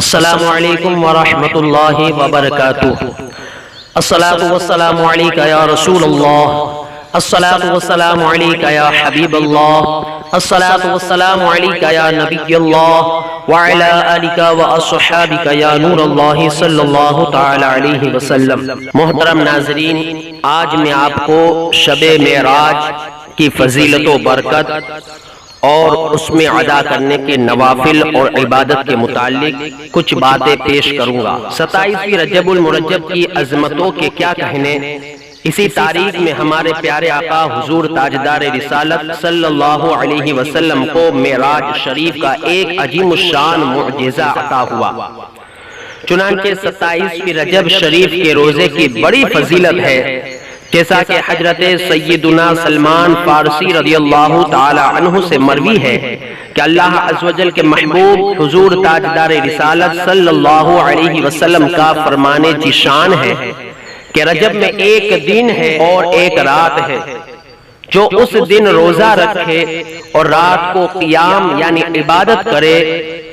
السلام علیکم ورحمۃ اللہ وبرکاتہ۔ الصلاۃ والسلام علیک یا رسول اللہ، الصلاۃ والسلام علیک یا حبیب اللہ، الصلاۃ والسلام علیک یا نبی اللہ وعلی آلک واصحابک یا نور اللہ صلی اللہ تعالی علیہ وسلم۔ محترم ناظرین، آج میں آپ کو شب معراج کی فضیلت و برکت اور اس میں ادا کرنے کے نوافل اور عبادت کے متعلق کچھ باتیں پیش کروں گا۔ 27 رجب المرجب کی عظمتوں کے کیا کہنے۔ اسی تاریخ میں ہمارے پیارے آقا حضور تاجدار رسالت صلی اللہ علیہ وسلم کو معراج شریف کا ایک عظیم الشان معجزہ عطا ہوا۔ چنانچہ 27 رجب شریف کے روزے کی بڑی فضیلت ہے، جیسا کہ حضرت سیدنا سلمان فارسی رضی اللہ تعالی عنہ سے مروی ہے کہ اللہ عز و جل کے محبوب حضور تاجدار رسالت صلی اللہ علیہ وسلم کا فرمانے کی شان ہے کہ رجب میں ایک دن ہے اور ایک رات ہے، جو اس دن روزہ رکھے اور رات کو قیام یعنی عبادت کرے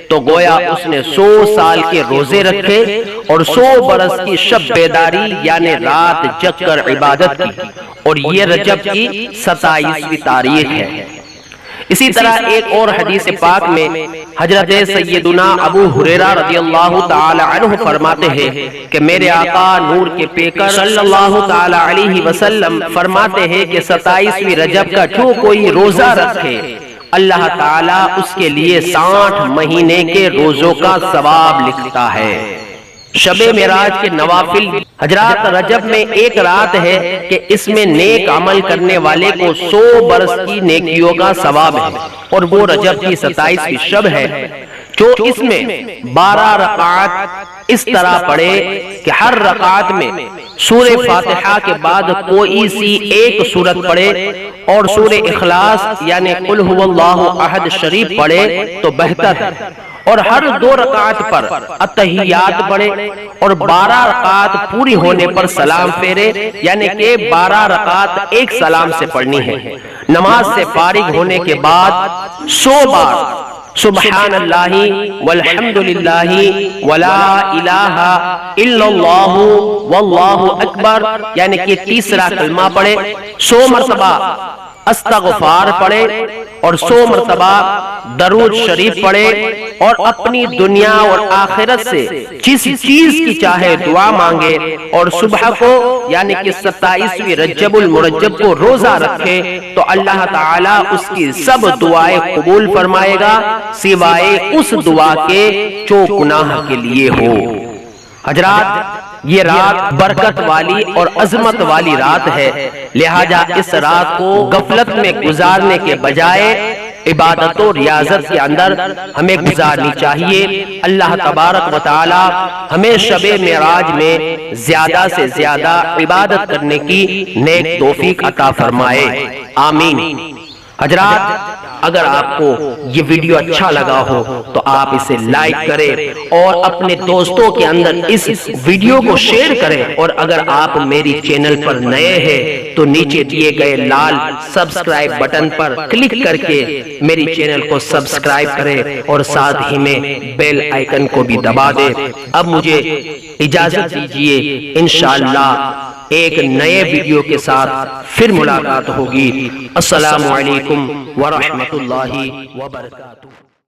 تو گویا اس نے 100 سال کے روزے رکھے اور 100 برس کی شب بیداری یعنی رات جگ کر عبادت کی، اور یہ رجب کی 27ویں تاریخ ہے۔ اسی طرح ایک اور حدیث پاک میں حضرت سیدنا ابو ہریرہ رضی اللہ تعالی عنہ فرماتے ہیں کہ میرے آقا نور کے پیکر صلی اللہ تعالی علیہ وسلم فرماتے ہیں کہ 27ویں رجب کا جو کوئی روزہ رکھے اللہ تعالیٰ اس کے لیے 60 مہینے کے روزوں کا ثواب لکھتا ہے۔ شب معراج کے نوافل۔ حضرات، رجب میں ایک رات ہے کہ اس میں نیک عمل کرنے والے کو 100 برس کی نیکیوں کا ثواب ہے، اور وہ رجب کی 27ویں شب ہے جو اس میں 12 رکعات اس طرح پڑھے کہ ہر رکعت میں سورہ فاتحہ کے بعد کوئی سی ایک سورت پڑھے اور سورہ اخلاص یعنی قل هو اللہ احد شریف پڑھے تو بہتر ہے، اور ہر 2 رکعت پر اتحیات پڑھے اور 12 رکعت پوری ہونے پر سلام پھیرے، یعنی کہ 12 رکعت ایک سلام سے پڑھنی ہے۔ نماز سے فارغ ہونے کے بعد 100 بار سبحان اللہ والحمد للہ ولا الہ الا اللہ واللہ اکبر یعنی کہ تیسرا کلمہ پڑھے، 100 مرتبہ استغفار پڑھے اور 100 مرتبہ درود شریف پڑھے، اور اپنی دنیا اور آخرت سے جس چیز کی چاہے دعا مانگے، اور صبح کو یعنی کہ 27ویں رجب المرجب کو روزہ رکھے تو اللہ تعالیٰ اس کی سب دعائیں قبول فرمائے گا سوائے اس دعا کے جو گناہ کے لیے ہو۔ حضرات، یہ رات برکت والی اور عظمت والی رات ہے، لہذا اس رات کو غفلت میں گزارنے کے بجائے عبادت و ریاضت کے اندر ہمیں گزارنی چاہیے۔ اللہ تبارک و تعالی ہمیں شب معراج میں زیادہ سے زیادہ عبادت کرنے کی نیک توفیق عطا فرمائے، آمین۔ حضرات، اگر آپ کو یہ ویڈیو اچھا لگا ہو تو آپ اسے لائک کریں اور اپنے دوستوں کے اندر اس ویڈیو کو شیئر کریں، اور اگر آپ میری چینل پر نئے ہیں تو نیچے دیے گئے لال سبسکرائب بٹن پر کلک کر کے میری چینل کو سبسکرائب کریں اور ساتھ ہی میں بیل آئیکن کو بھی دبا دیں۔ اب مجھے اجازت دیجیے، انشاءاللہ ایک نئے ویڈیو کے ساتھ پھر ملاقات ہوگی۔ السلام علیکم ورحمۃ اللہ وبرکاتہ۔